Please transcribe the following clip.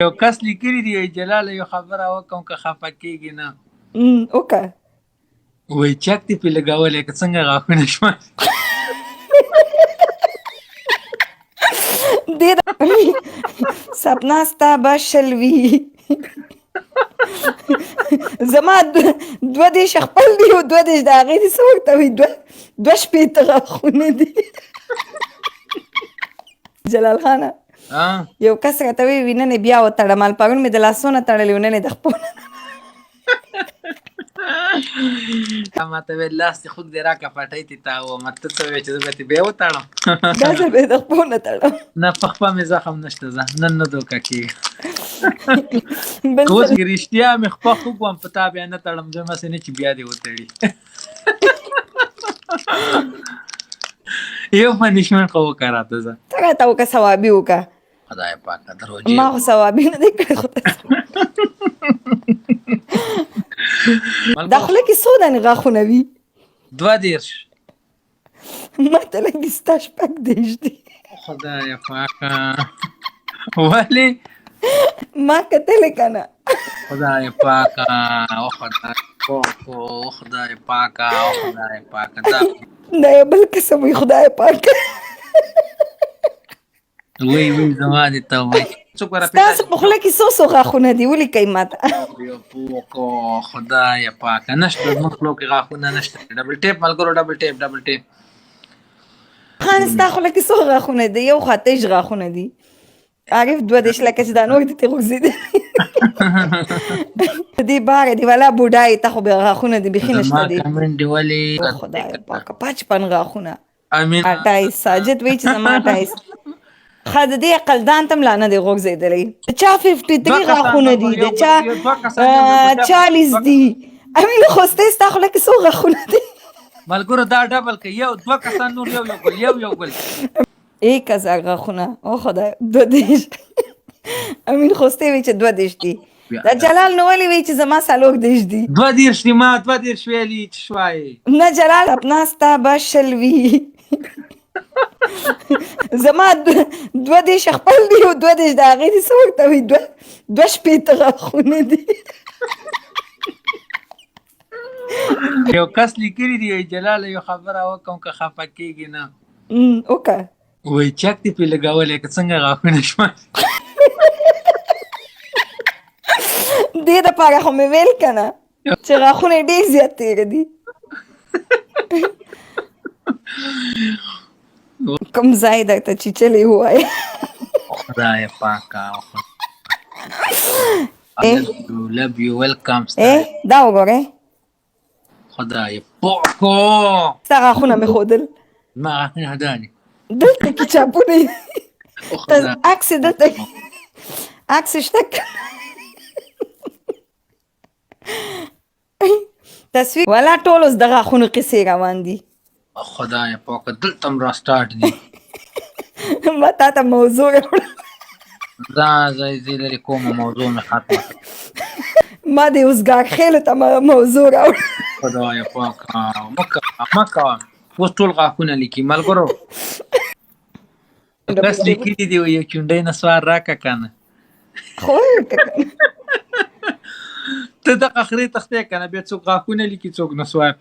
یو کس لیکلی دی وایي جلاله یو خبره وکړم که خفه کېږي نه. وکړه. وایي چک دې پرې لګولی که څنګه غاښونه شمال. دې سپنا ستا به شل وي. زما 22 خپل دي او 22 د هغې دي څه ورته وایي 2 غاښونه دي. جلال خانه یو کس راته وایي نن یې بیا وتړم پرون مې د لاسونه تړلي و نن یې د خپونه. ما ته ویل لاس دې خوږ دی راکړه پټۍ دې تاووم ته څه وایې چې زه به دې بیا وتړم. دا ځل به یې د خپونه تړم. نه په خپه مې زخم نشته زه نن نه دوکه کېږم. اوس که رښتیا مې خپه خوږ وم په تا بیا نه تړم دومسې نه چې بیا دې وتړي. یو پنشمنټ خو وکړه راته زه. ته راته وکړه ثوابي وکړه. خدای پاکه دروجې ما خو ثوابي نه دی کړی خو دا خوله کې څو دانې غاښونه وي؟ 22. ما ته لږ ستا 6 دي. خدای پاکه ولې؟ ما کتلې که نه. خدای پاکه خدای پاکه دا یو بل قسم وي خدای پاکه. وی زما دې ته وایي ستاسو په خوله کې څو غاښونه دي ولیکئ ما ته. خدای پاکه نشته زموږ خولو کې غاښونه نشته. ډبل ټیپ ملګرو ډبل ټیپ. خان ستا خوله کې څو غاښونه دي؟ یو خوا 23 غاښونه دي. عارف 22 لکه چې دا نور دي ترې غورځېدلي. دې باره دې والا بوډایي ته خو بیا غاښونه دي بیخي نشته دي. خدای پاکه 55 غاښونه. 28 ساجد وایي چې زما 28. ښه د دې عقلدان ته هم لا نه دی غورځېدلی. د چا 53 غاښونه دي د چا 40 دي. امین خوستی ستا خوله کې څو غاښونه دي؟ ملګرو دا ډبل که یو 2 کسان نور یو ګل 1000 غاښونه. او خدای 22. امین خوستی وایي چې 22 دي. دا جلال نو ولې وایي چې زما 24 دي؟ 22 دي ما 22 ویلي چې شوایې. نه جلال اپنا ستا به شل وي. زما 22 خپل دي او 22 د هغې دي څه ورته وایي 2 غاښونه دي. یو کس لیکلی دی وایي جلاله یو خبره وکړم که خفه کېږي نه. وکړه. وایي چک دې پرې لګولی که څنګه غاښونه شمال. دې دپاره خو مې ویل که نه چې غاښونه یې ډېر زیات تېره دي. کوم ځای درته چیچلی ووایه. خدای پاکه love you welcome. دا وګورئ خدای پاکه ستا غاښونه مې ښودل. زما غاښونه دا دي دلته کې چاپونه یې عکس یې دلته عکس یې شته تصویر والا ټول اوس د غاښونو قصې روان دي. خدای پاکه دلته هم را سټارټ دي. ما تا ته موضوع راوړه. دا ځای لرې کومه موضوع مې ختمه. ما دې اوس ګاښېلو ته موضوع راوړه. خدای پاکه مه کوه اوس ټول غاښونه لیکي. ملګرو کس لیکلي دي یو چونډۍ نسوار راکړه که نه. ته دغه خرې تختې که نه بیا څوک غاښونه لیکي څوک نسوار.